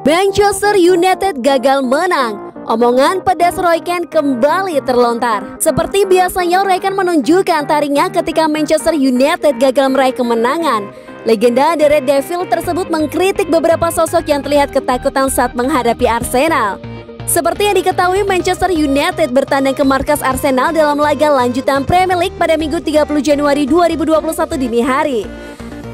Manchester United gagal menang. Omongan pedas Roy Keane kembali terlontar. Seperti biasanya, Roy Keane menunjukkan taringnya ketika Manchester United gagal meraih kemenangan. Legenda The Red Devil tersebut mengkritik beberapa sosok yang terlihat ketakutan saat menghadapi Arsenal. Seperti yang diketahui, Manchester United bertandang ke markas Arsenal dalam laga lanjutan Premier League pada Minggu 30 Januari 2021 dini hari.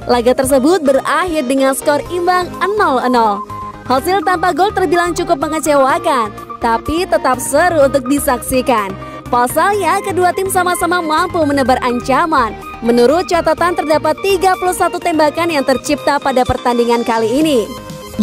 Laga tersebut berakhir dengan skor imbang 0-0. Hasil tanpa gol terbilang cukup mengecewakan, tapi tetap seru untuk disaksikan. Pasalnya, kedua tim sama-sama mampu menebar ancaman. Menurut catatan, terdapat 31 tembakan yang tercipta pada pertandingan kali ini.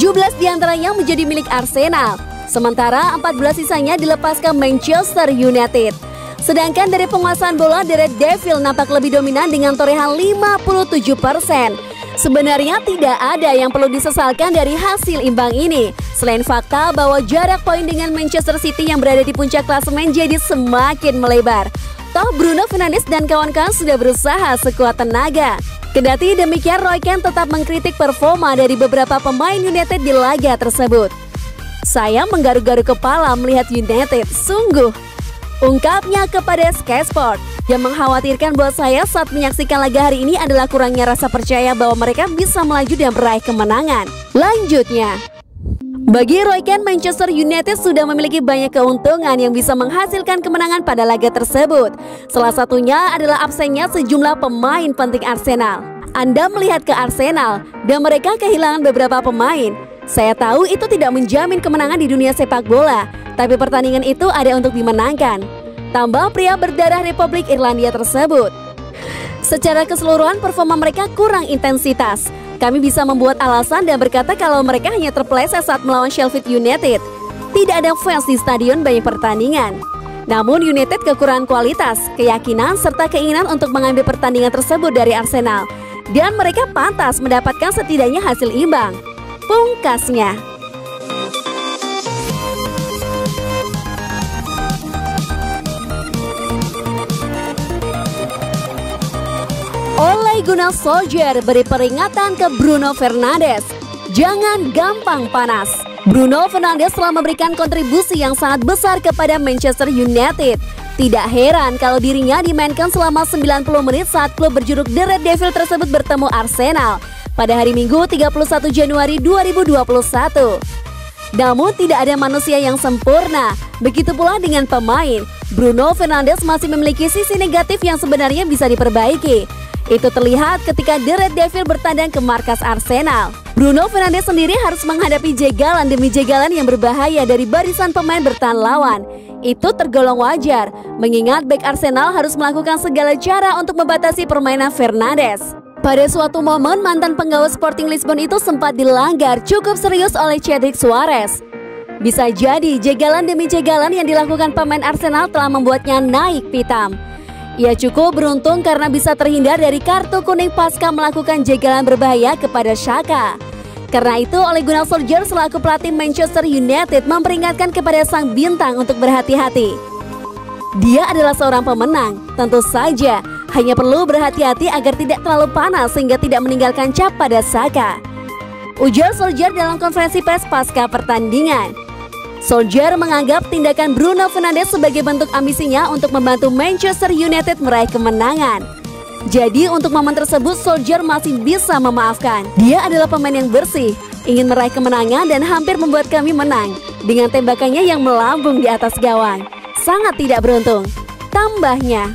17 diantaranya menjadi milik Arsenal, sementara 14 sisanya dilepaskan Manchester United. Sedangkan dari penguasaan bola, The Red Devil nampak lebih dominan dengan torehan 57%. Sebenarnya tidak ada yang perlu disesalkan dari hasil imbang ini, selain fakta bahwa jarak poin dengan Manchester City yang berada di puncak klasemen jadi semakin melebar. Toh Bruno Fernandes dan kawan-kawan sudah berusaha sekuat tenaga. Kendati demikian, Roy Keane tetap mengkritik performa dari beberapa pemain United di laga tersebut. "Saya menggaruk-garuk kepala melihat United, sungguh," ungkapnya kepada Sky Sport. Yang mengkhawatirkan buat saya saat menyaksikan laga hari ini adalah kurangnya rasa percaya bahwa mereka bisa melaju dan meraih kemenangan. Lanjutnya, bagi Roy Keane, Manchester United sudah memiliki banyak keuntungan yang bisa menghasilkan kemenangan pada laga tersebut. Salah satunya adalah absennya sejumlah pemain penting Arsenal. Anda melihat ke Arsenal dan mereka kehilangan beberapa pemain. Saya tahu itu tidak menjamin kemenangan di dunia sepak bola, tapi pertandingan itu ada untuk dimenangkan, tambah pria berdarah Republik Irlandia tersebut. Secara keseluruhan performa mereka kurang intensitas. Kami bisa membuat alasan dan berkata kalau mereka hanya terpeleset saat melawan Sheffield United. Tidak ada fans di stadion banyak pertandingan. Namun United kekurangan kualitas, keyakinan, serta keinginan untuk mengambil pertandingan tersebut dari Arsenal. Dan mereka pantas mendapatkan setidaknya hasil imbang, pungkasnya. Ole Gunnar Solskjaer beri peringatan ke Bruno Fernandes, jangan gampang panas. Bruno Fernandes telah memberikan kontribusi yang sangat besar kepada Manchester United. Tidak heran kalau dirinya dimainkan selama 90 menit saat klub berjuluk The Red Devil tersebut bertemu Arsenal pada hari Minggu 31 Januari 2021. Namun tidak ada manusia yang sempurna, begitu pula dengan pemain. Bruno Fernandes masih memiliki sisi negatif yang sebenarnya bisa diperbaiki. Itu terlihat ketika The Red Devil bertandang ke markas Arsenal. Bruno Fernandes sendiri harus menghadapi jegalan demi jegalan yang berbahaya dari barisan pemain bertahan lawan. Itu tergolong wajar, mengingat bek Arsenal harus melakukan segala cara untuk membatasi permainan Fernandes. Pada suatu momen, mantan penggawa Sporting Lisbon itu sempat dilanggar cukup serius oleh Cedric Soares. Bisa jadi jegalan demi jegalan yang dilakukan pemain Arsenal telah membuatnya naik pitam. Ia cukup beruntung karena bisa terhindar dari kartu kuning pasca melakukan jegalan berbahaya kepada Xhaka. Karena itu, Ole Gunnar Solskjaer selaku pelatih Manchester United memperingatkan kepada sang bintang untuk berhati-hati. Dia adalah seorang pemenang, tentu saja hanya perlu berhati-hati agar tidak terlalu panas sehingga tidak meninggalkan cap pada Xhaka, ujar Solskjaer dalam konferensi pers pasca pertandingan. Solskjaer menganggap tindakan Bruno Fernandes sebagai bentuk ambisinya untuk membantu Manchester United meraih kemenangan. Jadi untuk momen tersebut Solskjaer masih bisa memaafkan. Dia adalah pemain yang bersih, ingin meraih kemenangan dan hampir membuat kami menang dengan tembakannya yang melambung di atas gawang. Sangat tidak beruntung, tambahnya.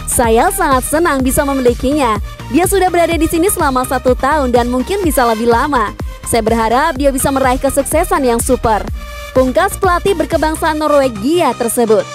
Saya sangat senang bisa memilikinya. Dia sudah berada di sini selama 1 tahun dan mungkin bisa lebih lama. Saya berharap dia bisa meraih kesuksesan yang super, pungkas pelatih berkebangsaan Norwegia tersebut.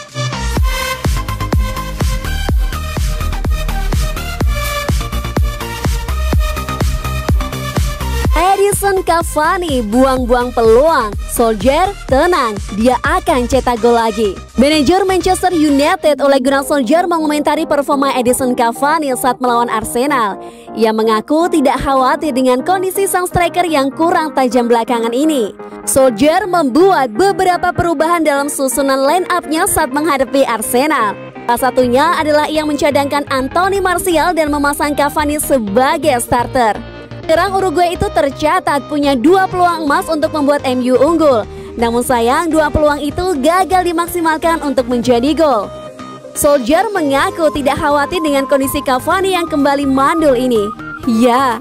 Edinson Cavani buang-buang peluang. Solskjaer tenang, dia akan cetak gol lagi. Manajer Manchester United Ole Gunnar Solskjaer mengomentari performa Edinson Cavani saat melawan Arsenal. Ia mengaku tidak khawatir dengan kondisi sang striker yang kurang tajam belakangan ini. Solskjaer membuat beberapa perubahan dalam susunan line-up-nya saat menghadapi Arsenal. Salah satunya adalah ia mencadangkan Anthony Martial dan memasang Cavani sebagai starter. Penyerang Uruguay itu tercatat punya 2 peluang emas untuk membuat MU unggul. Namun sayang 2 peluang itu gagal dimaksimalkan untuk menjadi gol. Solskjaer mengaku tidak khawatir dengan kondisi Cavani yang kembali mandul ini. Ya,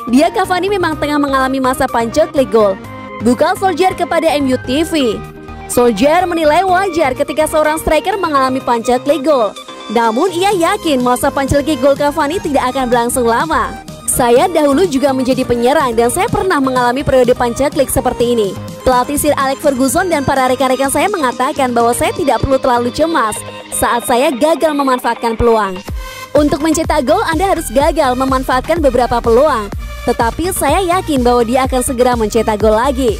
Cavani memang tengah mengalami masa panceklik gol. Buka Solskjaer kepada MU TV. Solskjaer menilai wajar ketika seorang striker mengalami panceklik gol. Namun ia yakin masa panceklik gol Cavani tidak akan berlangsung lama. Saya dahulu juga menjadi penyerang dan saya pernah mengalami periode panceklik seperti ini. Pelatih Sir Alex Ferguson dan para rekan-rekan saya mengatakan bahwa saya tidak perlu terlalu cemas saat saya gagal memanfaatkan peluang. Untuk mencetak gol Anda harus gagal memanfaatkan beberapa peluang, tetapi saya yakin bahwa dia akan segera mencetak gol lagi.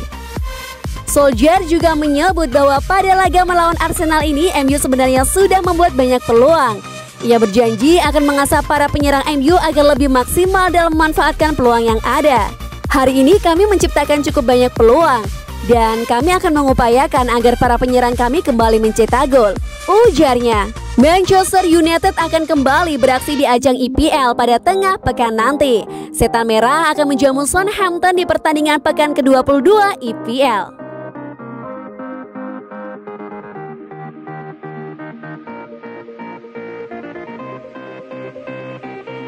Solskjaer juga menyebut bahwa pada laga melawan Arsenal ini MU sebenarnya sudah membuat banyak peluang. Ia berjanji akan mengasah para penyerang MU agar lebih maksimal dalam memanfaatkan peluang yang ada. Hari ini kami menciptakan cukup banyak peluang dan kami akan mengupayakan agar para penyerang kami kembali mencetak gol, ujarnya. Manchester United akan kembali beraksi di ajang EPL pada tengah pekan nanti. Setan Merah akan menjamu Southampton di pertandingan pekan ke-22 EPL.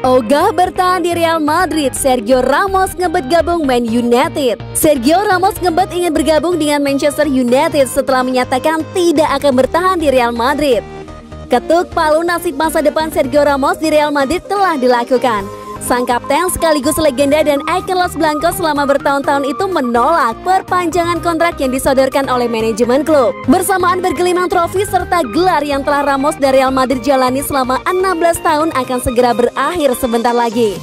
Ogah bertahan di Real Madrid, Sergio Ramos ngebet gabung Man United. Sergio Ramos ngebet ingin bergabung dengan Manchester United setelah menyatakan tidak akan bertahan di Real Madrid. Ketuk palu nasib masa depan Sergio Ramos di Real Madrid telah dilakukan. Sang kapten sekaligus legenda dan ikon Los Blancos selama bertahun-tahun itu menolak perpanjangan kontrak yang disodorkan oleh manajemen klub. Bersamaan bergelimang trofi serta gelar yang telah Ramos dari Real Madrid jalani selama 16 tahun akan segera berakhir sebentar lagi.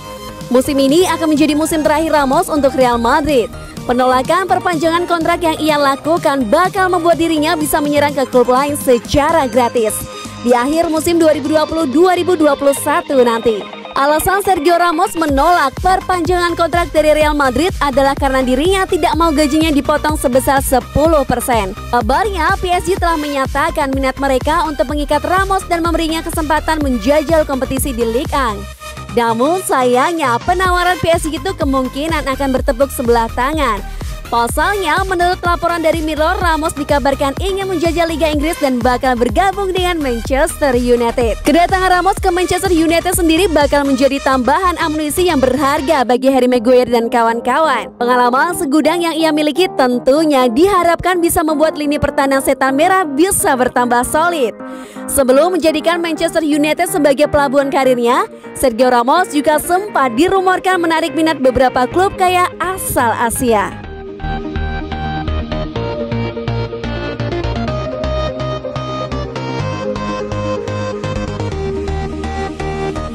Musim ini akan menjadi musim terakhir Ramos untuk Real Madrid. Penolakan perpanjangan kontrak yang ia lakukan bakal membuat dirinya bisa menyerang ke klub lain secara gratis di akhir musim 2020-2021 nanti. Alasan Sergio Ramos menolak perpanjangan kontrak dari Real Madrid adalah karena dirinya tidak mau gajinya dipotong sebesar 10%. Kabarnya PSG telah menyatakan minat mereka untuk mengikat Ramos dan memberinya kesempatan menjajal kompetisi di Ligue 1. Namun sayangnya penawaran PSG itu kemungkinan akan bertepuk sebelah tangan. Pasalnya, menurut laporan dari Mirror, Ramos dikabarkan ingin menjajal Liga Inggris dan bakal bergabung dengan Manchester United. Kedatangan Ramos ke Manchester United sendiri bakal menjadi tambahan amunisi yang berharga bagi Harry Maguire dan kawan-kawan. Pengalaman segudang yang ia miliki tentunya diharapkan bisa membuat lini pertahanan Setan Merah bisa bertambah solid. Sebelum menjadikan Manchester United sebagai pelabuhan karirnya, Sergio Ramos juga sempat dirumorkan menarik minat beberapa klub kaya asal Asia.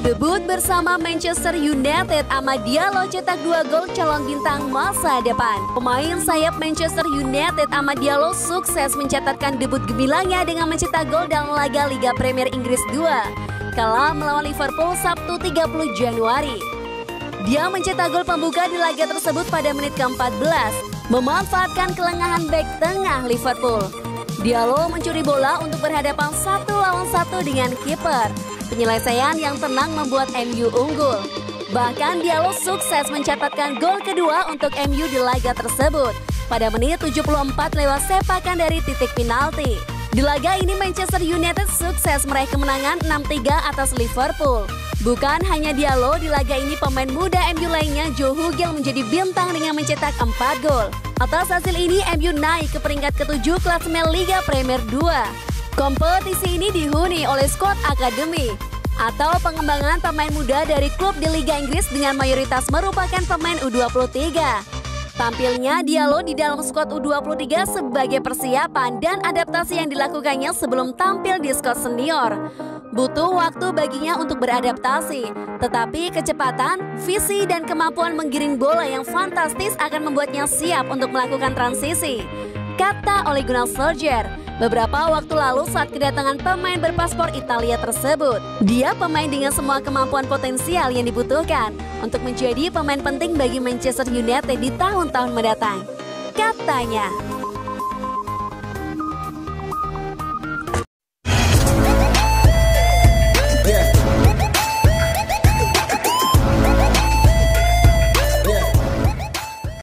Debut bersama Manchester United, Amad Diallo cetak 2 gol calon bintang masa depan. Pemain sayap Manchester United Amad Diallo sukses mencatatkan debut gemilangnya dengan mencetak gol dalam laga Liga Premier Inggris 2 kala melawan Liverpool Sabtu 30 Januari. Dia mencetak gol pembuka di laga tersebut pada menit ke-14, memanfaatkan kelengahan bek tengah Liverpool. Diallo mencuri bola untuk berhadapan 1 lawan 1 dengan kiper. Penyelesaian yang tenang membuat MU unggul. Bahkan Diallo sukses mencatatkan gol kedua untuk MU di laga tersebut pada menit 74 lewat sepakan dari titik penalti. Di laga ini Manchester United sukses meraih kemenangan 6-3 atas Liverpool. Bukan hanya Diallo, di laga ini pemain muda MU lainnya Joe Hugel menjadi bintang dengan mencetak 4 gol. Atas hasil ini MU naik ke peringkat ke-7 klasemen Liga Premier 2. Kompetisi ini dihuni oleh Squad Academy atau pengembangan pemain muda dari klub di Liga Inggris dengan mayoritas merupakan pemain U23. Tampilnya Diallo di dalam skuad U23 sebagai persiapan dan adaptasi yang dilakukannya sebelum tampil di skuad senior. Butuh waktu baginya untuk beradaptasi, tetapi kecepatan, visi, dan kemampuan menggiring bola yang fantastis akan membuatnya siap untuk melakukan transisi, kata Ole Gunnar Solskjaer beberapa waktu lalu saat kedatangan pemain berpaspor Italia tersebut. Dia pemain dengan semua kemampuan potensial yang dibutuhkan untuk menjadi pemain penting bagi Manchester United di tahun-tahun mendatang, katanya.